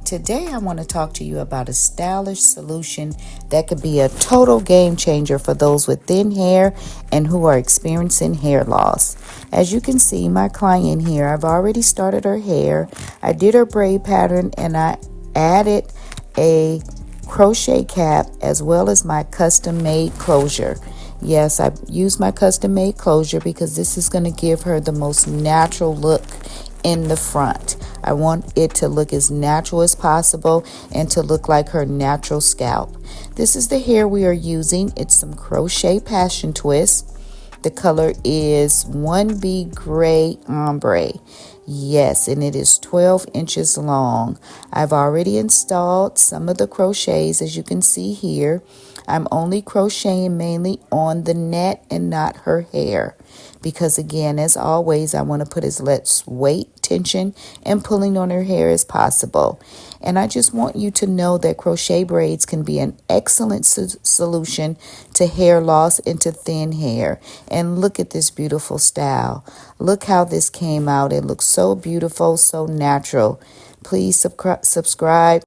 Today I want to talk to you about a stylish solution that could be a total game changer for those with thin hair and who are experiencing hair loss. As you can see, my client here, I've already started her hair. I did her braid pattern and I added a crochet cap as well as my custom made closure. Yes, I used my custom made closure because this is going to give her the most natural look in the front. I want it to look as natural as possible and to look like her natural scalp. This is the hair we are using. It's some crochet passion twist. The color is 1B gray ombre. Yes, and it is 12 inches long. I've already installed some of the crochets, as you can see here. I'm only crocheting mainly on the net and not her hair. Because again, as always, I want to put as less weight, tension, and pulling on her hair as possible. And I just want you to know that crochet braids can be an excellent solution to hair loss and to thin hair. And look at this beautiful style. Look how this came out. It looks so beautiful, so natural. Please subscribe.